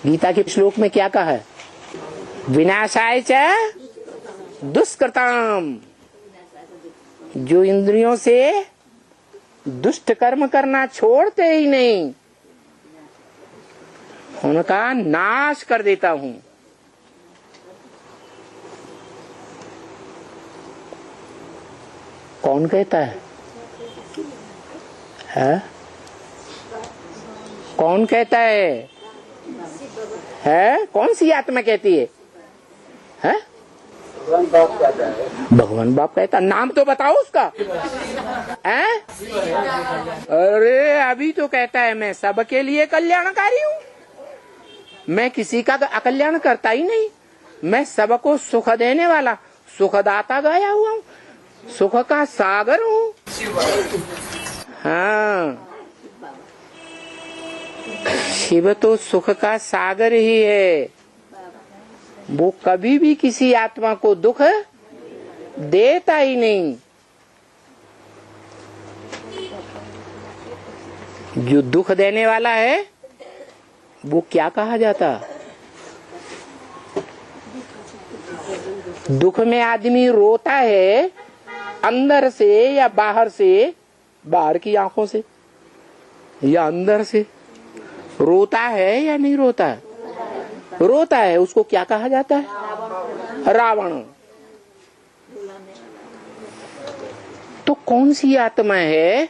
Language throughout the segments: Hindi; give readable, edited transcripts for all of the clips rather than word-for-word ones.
गीता के श्लोक में क्या कहा है? विनाशाय च दुष्कृताम। जो इंद्रियों से दुष्ट कर्म करना छोड़ते ही नहीं, उनका नाश कर देता हूं। कौन कहता है? कौन कहता है? कौन सी आत्मा कहती है? भगवान बाप कहता। नाम तो बताओ उसका। अरे अभी तो कहता है मैं सबके लिए कल्याणकारी हूँ, मैं किसी का अकल्याण करता ही नहीं, मैं सबको सुख देने वाला सुखदाता गाया हुआ हूँ, सुख का सागर हूँ। हाँ, शिव तो सुख का सागर ही है। वो कभी भी किसी आत्मा को दुख देता ही नहीं। जो दुख देने वाला है वो क्या कहा जाता? दुख में आदमी रोता है अंदर से या बाहर से? बाहर की आंखों से या अंदर से? रोता है या नहीं रोता है? रोता है, उसको क्या कहा जाता है? रावण। तो कौन सी आत्मा है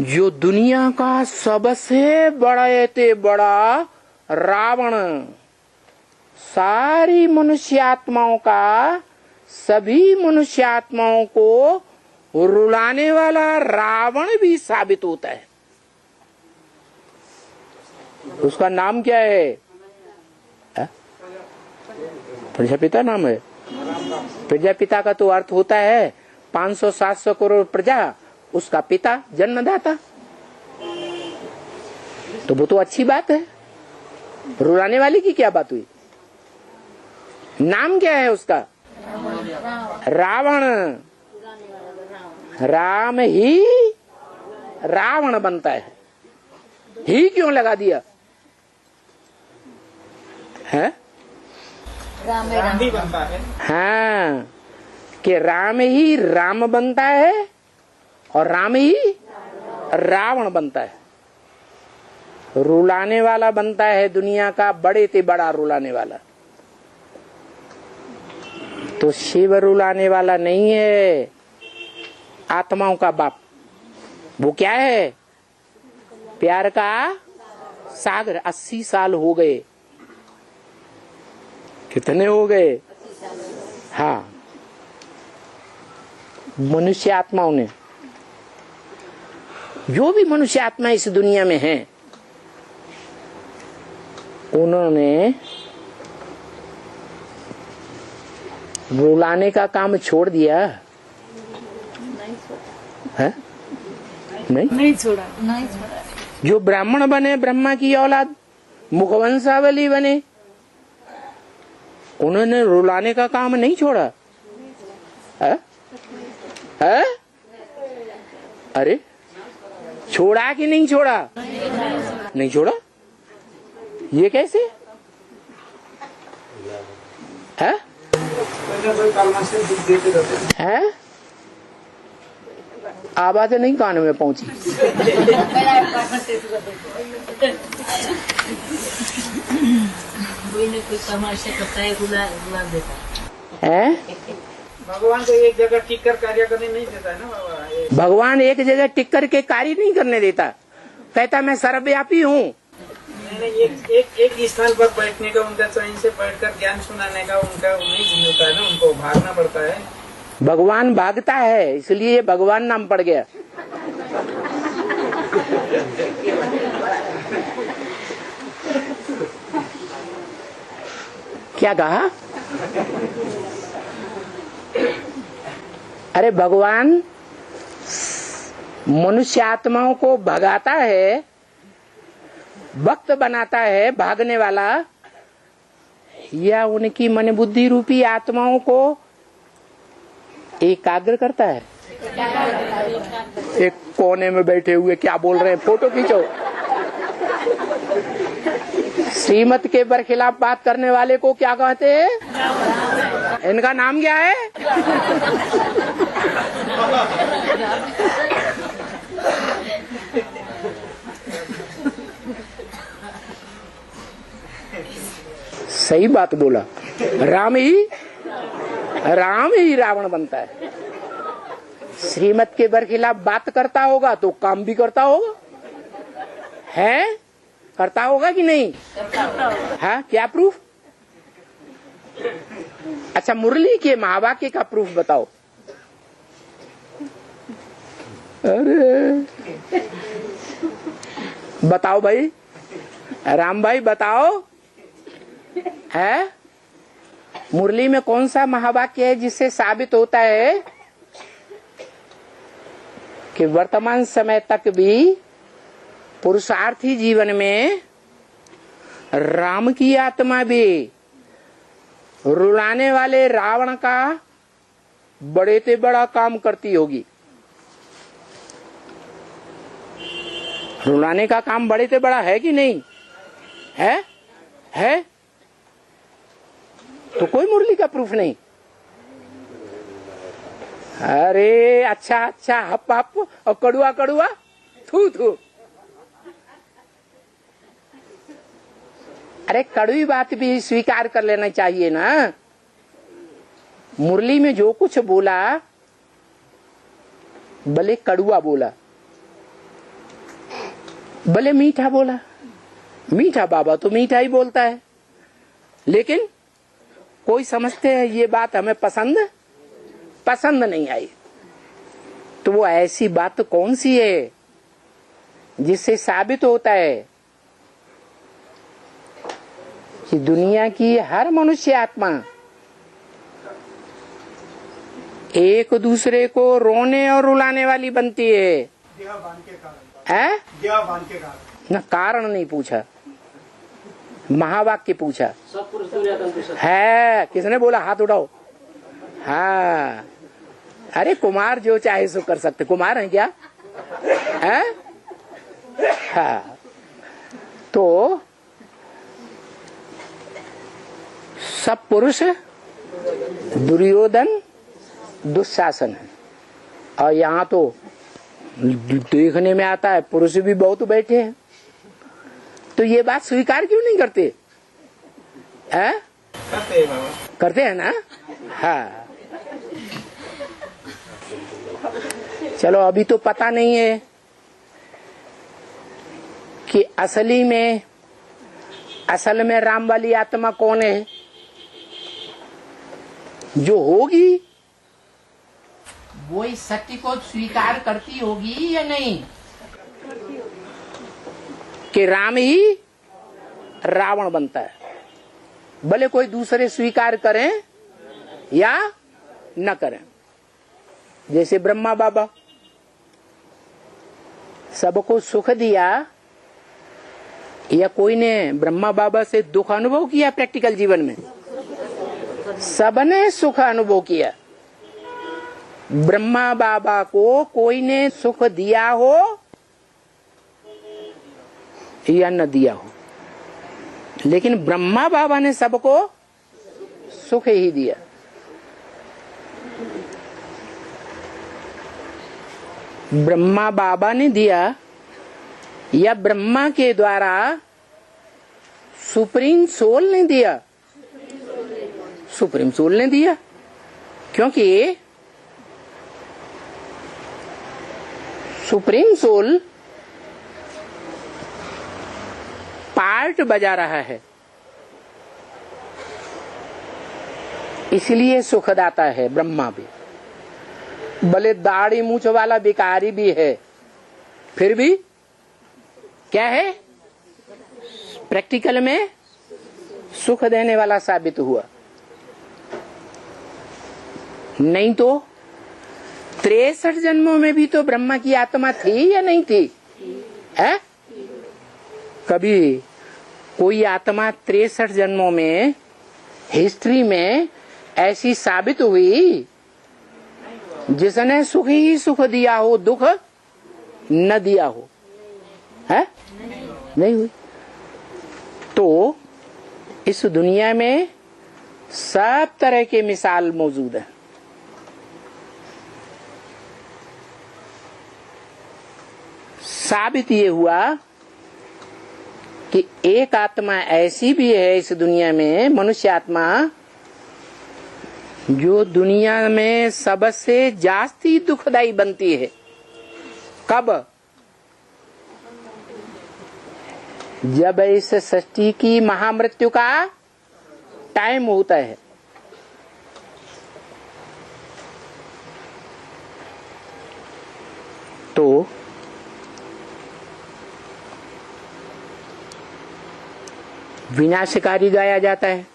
जो दुनिया का सबसे बड़ा रावण, सारी मनुष्य आत्माओं का, सभी मनुष्य आत्माओं को रुलाने वाला रावण भी साबित होता है? उसका नाम क्या है? प्रजापिता नाम है। प्रजापिता का तो अर्थ होता है 500-700 करोड़ प्रजा, उसका पिता जन्मदाता। तो वो तो अच्छी बात है। रुलाने वाली की क्या बात हुई? नाम क्या है उसका? रावण। राम ही रावण बनता है। ही क्यों लगा दिया है? राम भी बनता है। हाँ, कि राम ही राम बनता है और राम ही रावण बनता है। रुलाने वाला बनता है, दुनिया का बड़े से बड़ा रुलाने वाला। तो शिव रुलाने वाला नहीं है, आत्माओं का बाप। वो क्या है? प्यार का सागर। 80 साल हो गए। कितने हो गए? हाँ, मनुष्य आत्माओं ने, जो भी मनुष्य आत्मा इस दुनिया में है, उन्होंने रुलाने का काम छोड़ दिया है? नहीं छोड़ा। जो ब्राह्मण बने, ब्रह्मा की औलाद, मुखवंशावली बने, उन्होंने रुलाने का काम नहीं छोड़ा है? अरे छोड़ा कि नहीं छोड़ा? नहीं छोड़ा। ये कैसे है? आवाज नहीं कान में पहुंची। भगवान को एक जगह टिक कर कार्य करने नहीं देता है ना बाबा। भगवान एक जगह टिक कर के कार्य नहीं करने देता, कहता मैं सर्वव्यापी हूँ। एक स्थान पर बैठने का, उनका चैन से बैठकर ज्ञान सुनाने का उनका नहीं होता है ना, उनको भागना पड़ता है। भगवान भागता है, इसलिए भगवान नाम पड़ गया। क्या कहा? अरे भगवान मनुष्य आत्माओं को भगाता है, भक्त बनाता है, भागने वाला, या उनकी मन बुद्धि रूपी आत्माओं को एकाग्र करता है? एक कोने में बैठे हुए क्या बोल रहे हैं? फोटो खींचो। श्रीमत के बरखिलाफ बात करने वाले को क्या कहते हैं? इनका नाम क्या है? सही बात बोला। राम ही रावण बनता है। श्रीमत के बरखिलाफ बात करता होगा तो काम भी करता होगा, है? करता होगा कि नहीं? हाँ, क्या प्रूफ? अच्छा, मुरली के महावाक्य का प्रूफ बताओ। अरे बताओ भाई, राम भाई बताओ, है? मुरली में कौन सा महावाक्य है जिससे साबित होता है कि वर्तमान समय तक भी पुरुषार्थी जीवन में राम की आत्मा भी रुलाने वाले रावण का बड़े से बड़ा काम करती होगी। रुलाने का काम बड़े से बड़ा है कि नहीं है? है तो कोई मुरली का प्रूफ नहीं। अरे अच्छा अच्छा, हप हप और कड़ुआ कड़ुआ, थू थू। अरे कड़वी बात भी स्वीकार कर लेना चाहिए ना। मुरली में जो कुछ बोला भले कड़ुआ बोला, भले मीठा बोला, मीठा बाबा तो मीठा ही बोलता है, लेकिन कोई समझते हैं ये बात हमें पसंद नहीं आई। तो वो ऐसी बात कौन सी है जिससे साबित होता है कि दुनिया की हर मनुष्य आत्मा एक दूसरे को रोने और रुलाने वाली बनती है? न कारण नहीं पूछा, महावाक्य पूछा है। किसने बोला? हाथ उठाओ। हाँ, अरे कुमार जो चाहे सो कर सकते। कुमार है क्या? है? हाँ, तो सब पुरुष दुर्योधन दुशासन है, और यहाँ तो देखने में आता है पुरुष भी बहुत बैठे हैं। तो ये बात स्वीकार क्यों नहीं करते? है? करते हैं ना? हाँ, चलो अभी तो पता नहीं है कि असल में राम वाली आत्मा कौन है। जो होगी वो इस सत्य को स्वीकार करती होगी या नहीं कि राम ही रावण बनता है, भले कोई दूसरे स्वीकार करें या न करें। जैसे ब्रह्मा बाबा सबको सुख दिया, या कोई ने ब्रह्मा बाबा से दुख अनुभव किया प्रैक्टिकल जीवन में? सबने सुख अनुभव किया। ब्रह्मा बाबा को कोई ने सुख दिया हो या न दिया हो, लेकिन ब्रह्मा बाबा ने सबको सुख ही दिया। ब्रह्मा बाबा ने दिया या ब्रह्मा के द्वारा सुप्रीम सोल ने दिया? सुप्रीम सोल ने दिया, क्योंकि सुप्रीम सोल पार्ट बजा रहा है, इसलिए सुखदाता है। ब्रह्मा भी भले दाढ़ी मूछ वाला भिखारी भी है, फिर भी क्या है? प्रैक्टिकल में सुख देने वाला साबित हुआ। नहीं तो 63 जन्मों में भी तो ब्रह्मा की आत्मा थी या नहीं थी? है? कभी कोई आत्मा 63 जन्मों में हिस्ट्री में ऐसी साबित हुई जिसने सुख ही सुख दिया हो, दुख न दिया हो? है? नहीं हुई। तो इस दुनिया में सब तरह के मिसाल मौजूद है। साबित ये हुआ कि एक आत्मा ऐसी भी है इस दुनिया में, मनुष्य आत्मा, जो दुनिया में सबसे जास्ती दुखदाई बनती है। कब? जब इस सृष्टि की महामृत्यु का टाइम होता है। तो विनाशकारी गाया जाता है।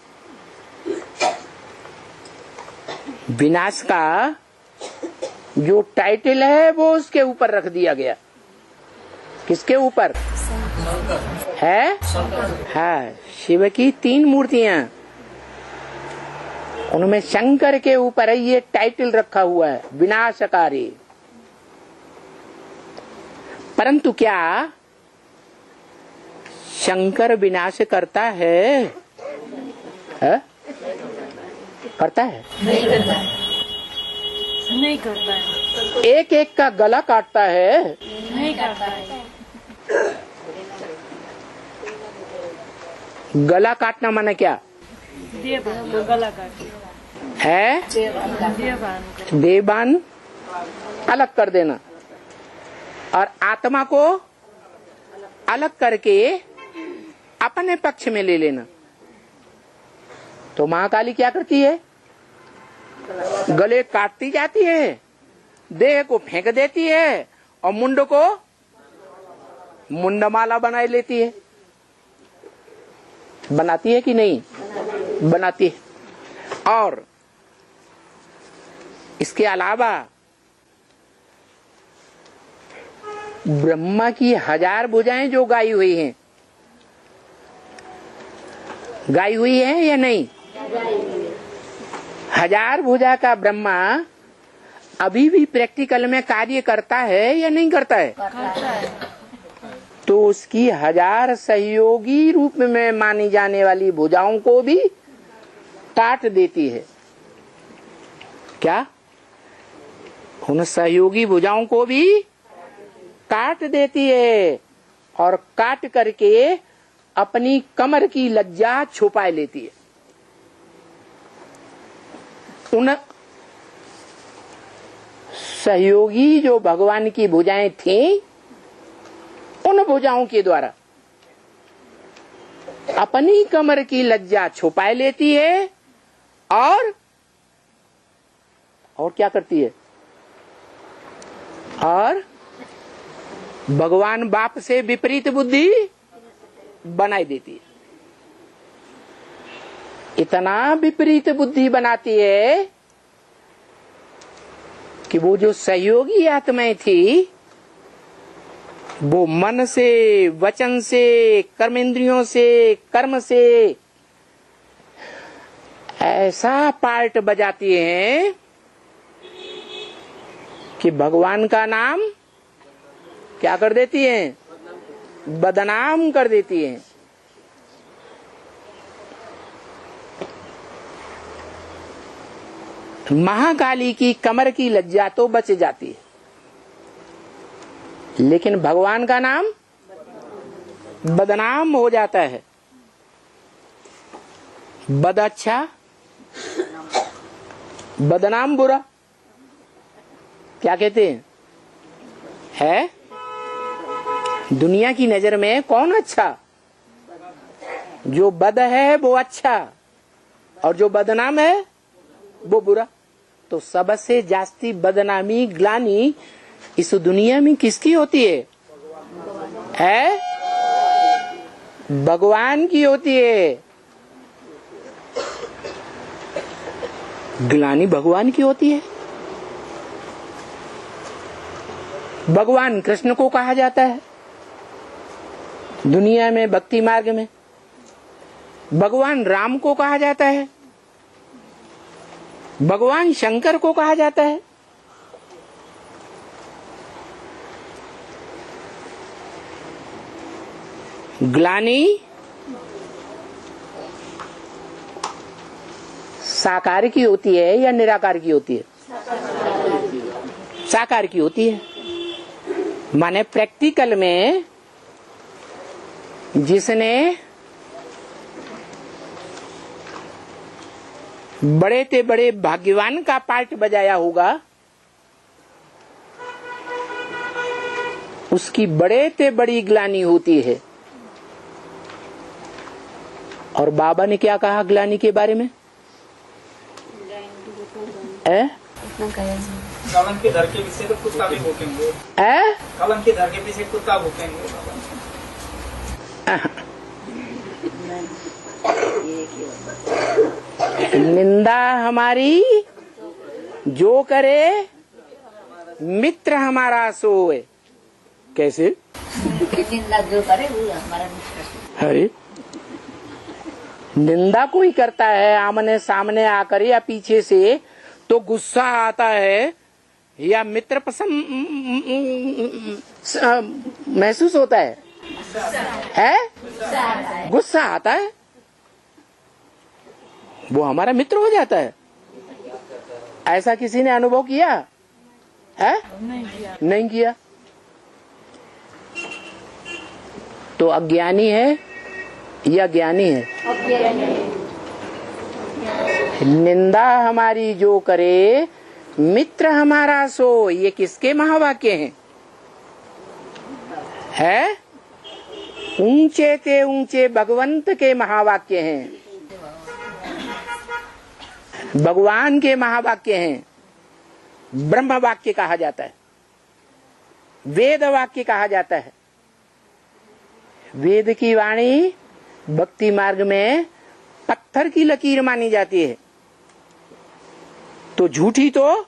विनाश का जो टाइटल है वो उसके ऊपर रख दिया गया। किसके ऊपर है? हाँ, शिव की 3 मूर्तियां, उनमें शंकर के ऊपर ये टाइटल रखा हुआ है, विनाशकारी। परंतु क्या शंकर विनाश करता है? करता है? नहीं करता है। एक एक का गला काटता है? नहीं करता है। गला काटना माने क्या गला काट है? देहबान अलग कर देना और आत्मा को अलग करके अपने पक्ष में ले लेना। तो महाकाली क्या करती है? गले काटती जाती है, देह को फेंक देती है और मुंड को मुंडमाला बनाए लेती है। बनाती है कि नहीं? बनाती है। और इसके अलावा ब्रह्मा की 1000 भुजाएं जो गाई हुई हैं, गाई हुई है या नहीं? 1000 भुजा का ब्रह्मा अभी भी प्रैक्टिकल में कार्य करता है या नहीं करता है? करता है। तो उसकी 1000 सहयोगी रूप में मानी जाने वाली भुजाओं को भी काट देती है। क्या? उन सहयोगी भुजाओं को भी काट देती है और काट करके अपनी कमर की लज्जा छुपा लेती है। उन सहयोगी जो भगवान की भुजाएं थीं, उन भुजाओं के द्वारा अपनी कमर की लज्जा छुपा लेती है और क्या करती है? और भगवान बाप से विपरीत बुद्धि बनाई देती है। इतना विपरीत बुद्धि बनाती है कि वो जो सहयोगी आत्माएं थी, वो मन से, वचन से, कर्मेंद्रियों से, कर्म से ऐसा पार्ट बजाती हैं कि भगवान का नाम क्या कर देती हैं? बदनाम कर देती हैं। महाकाली की कमर की लज्जा तो बच जाती है, लेकिन भगवान का नाम बदनाम हो जाता है। बद अच्छा, बदनाम बुरा, क्या कहते हैं? है दुनिया की नजर में कौन अच्छा? जो बद है वो अच्छा और जो बदनाम है वो बुरा। तो सबसे जास्ती बदनामी, ग्लानी इस दुनिया में किसकी होती है? भगवान की होती है। ग्लानी भगवान की होती है। भगवान कृष्ण को कहा जाता है दुनिया में, भक्ति मार्ग में। भगवान राम को कहा जाता है, भगवान शंकर को कहा जाता है। ग्लानि साकार की होती है या निराकार की होती है? साकार की होती है। माने प्रैक्टिकल में जिसने बड़े ते बड़े भाग्यवान का पार्ट बजाया होगा, उसकी बड़े ते बड़ी ग्लानि होती है। और बाबा ने क्या कहा ग्लानि के बारे में? कलम के धर के पीछे तो कुत्ता भी भूकेंगे। कलम के धर के पीछे कुत्ता भूकेंगे। निंदा हमारी जो करे मित्र हमारा सोए। कैसे? निंदा जो करे वो हमारा मित्र। अरे निंदा कोई करता है आमने सामने आकर या पीछे से तो गुस्सा आता है या मित्र पसंद महसूस होता है? गुस्सा आता है, वो हमारा मित्र हो जाता है। ऐसा किसी ने अनुभव किया है? नहीं किया। तो अज्ञानी है या ज्ञानी है? निंदा हमारी जो करे मित्र हमारा सो, ये किसके महावाक्य हैं? है ऊंचे के ऊंचे भगवंत के महावाक्य हैं, भगवान के महावाक्य हैं। ब्रह्म वाक्य कहा जाता है, वेद वाक्य कहा जाता है। वेद की वाणी भक्ति मार्ग में पत्थर की लकीर मानी जाती है, तो झूठी तो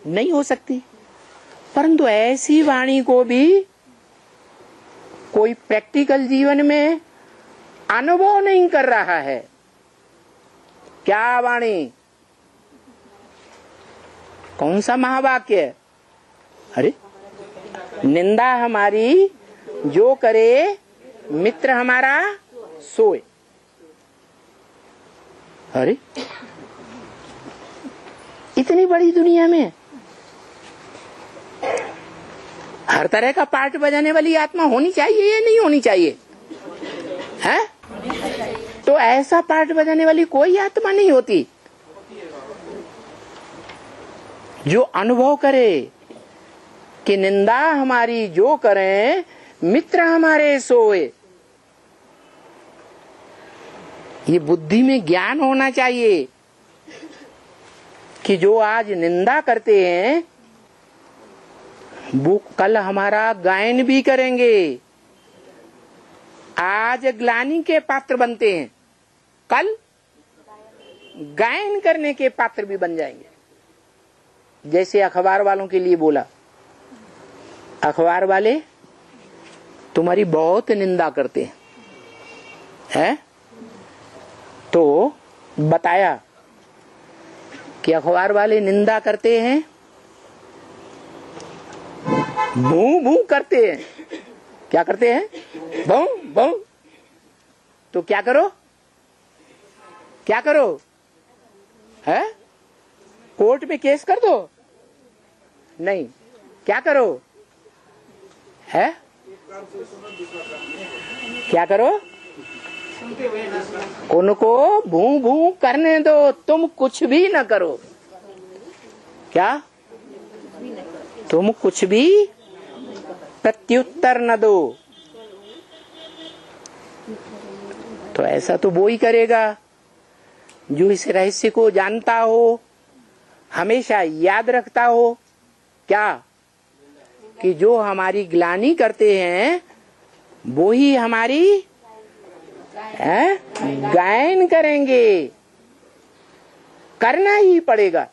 नहीं हो सकती। परंतु ऐसी वाणी को भी कोई प्रैक्टिकल जीवन में अनुभव नहीं कर रहा है। क्या वाणी? कौन सा महावाक्य? अरे निंदा हमारी जो करे मित्र हमारा सोए। अरे इतनी बड़ी दुनिया में हर तरह का पार्ट बजाने वाली आत्मा होनी चाहिए या नहीं होनी चाहिए? है? तो ऐसा पार्ट बजाने वाली कोई आत्मा नहीं होती जो अनुभव करे कि निंदा हमारी जो करें मित्र हमारे सोए। ये बुद्धि में ज्ञान होना चाहिए कि जो आज निंदा करते हैं वो कल हमारा गायन भी करेंगे। आज ग्लानि के पात्र बनते हैं, कल गायन करने के पात्र भी बन जाएंगे। जैसे अखबार वालों के लिए बोला, अखबार वाले तुम्हारी बहुत निंदा करते हैं, तो बताया कि अखबार वाले निंदा करते हैं, भू भू करते हैं। क्या करते हैं? भू भू। तो क्या करो? क्या करो? है? कोर्ट में केस कर दो? नहीं। क्या करो? है? क्या करो? उनको भू भू करने दो, तुम कुछ भी न करो। क्या? तुम कुछ भी प्रत्युत्तर न दो। तो ऐसा तो वो ही करेगा जो इस रहस्य को जानता हो, हमेशा याद रखता हो। क्या? कि जो हमारी ग्लानि करते हैं वो ही हमारी गायन करेंगे, करना ही पड़ेगा।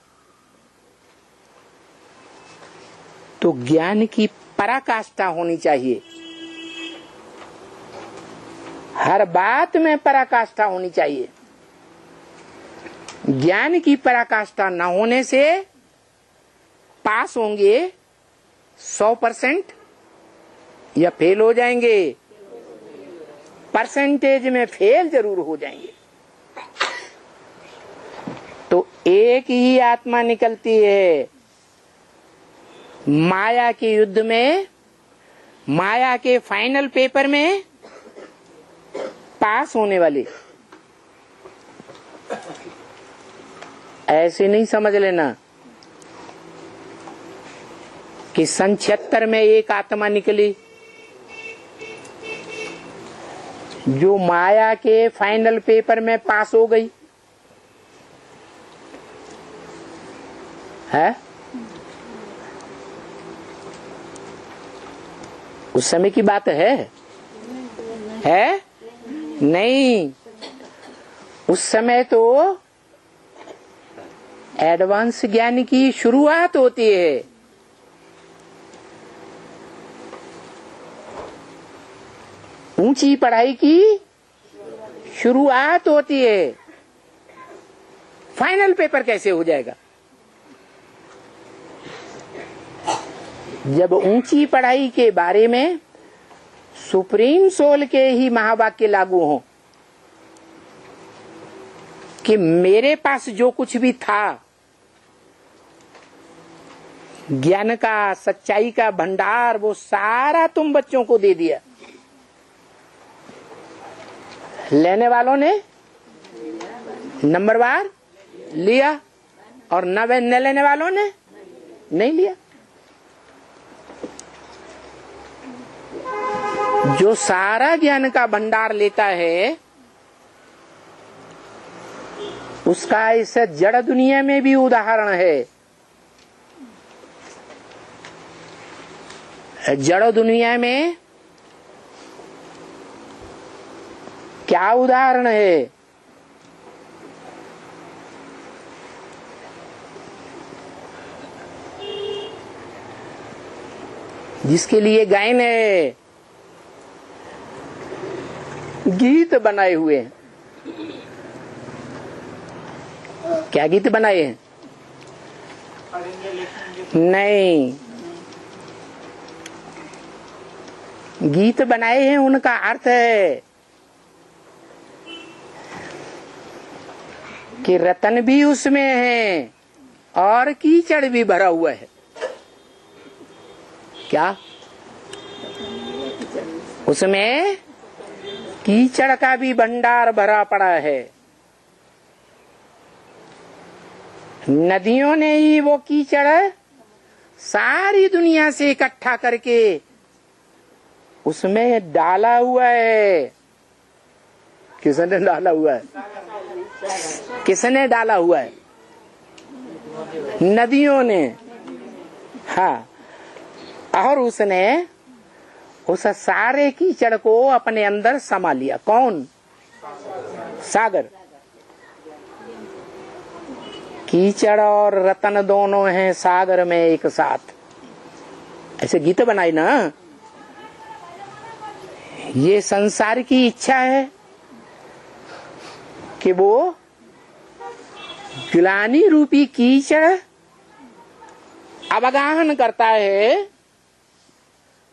तो ज्ञान की पराकाष्ठा होनी चाहिए, हर बात में पराकाष्ठा होनी चाहिए। ज्ञान की पराकाष्ठा न होने से पास होंगे 100% या फेल हो जाएंगे। परसेंटेज में फेल जरूर हो जाएंगे। तो एक ही आत्मा निकलती है माया के युद्ध में, माया के फाइनल पेपर में पास होने वाली। ऐसे नहीं समझ लेना कि सन 76 में एक आत्मा निकली जो माया के फाइनल पेपर में पास हो गई है। उस समय की बात है नहीं। उस समय तो एडवांस ज्ञान की शुरुआत होती है। ऊंची पढ़ाई की शुरुआत होती है। फाइनल पेपर कैसे हो जाएगा जब ऊंची पढ़ाई के बारे में सुप्रीम सोल के ही महावाक्य लागू हों कि मेरे पास जो कुछ भी था, ज्ञान का, सच्चाई का भंडार, वो सारा तुम बच्चों को दे दिया। लेने वालों ने नंबरवार लिया और न लेने वालों ने नहीं लिया। जो सारा ज्ञान का भंडार लेता है उसका इस जड़ दुनिया में भी उदाहरण है। जड़ दुनिया में क्या उदाहरण है? जिसके लिए गायन है, गीत बनाए हुए हैं। क्या गीत बनाए हैं? नहीं, गीत बनाए हैं उनका अर्थ है कि रतन भी उसमें है और कीचड़ भी भरा हुआ है। क्या उसमें कीचड़ का भी भंडार भरा पड़ा है। नदियों ने ही वो कीचड़ सारी दुनिया से इकट्ठा करके उसमें डाला हुआ है। किसने डाला हुआ है? किसने डाला हुआ है? नदियों ने। हाँ, और उसने उस सारे कीचड़ को अपने अंदर समा लिया। कौन? सागर। कीचड़ और रतन दोनों हैं सागर में एक साथ। ऐसे गीत बनाई ना। ये संसार की इच्छा है कि वो ग्लानि रूपी कीचड़ अवगाहन करता है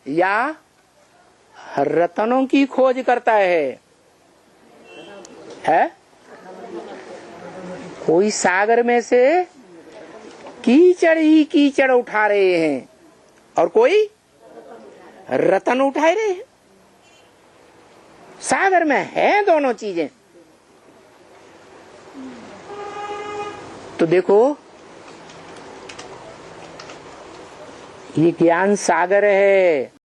या रतनों की खोज करता है? कोई सागर में से कीचड़ ही कीचड़ उठा रहे हैं और कोई रतन उठा रहे हैं। सागर में है दोनों चीजें। तो देखो, ये ज्ञान सागर है।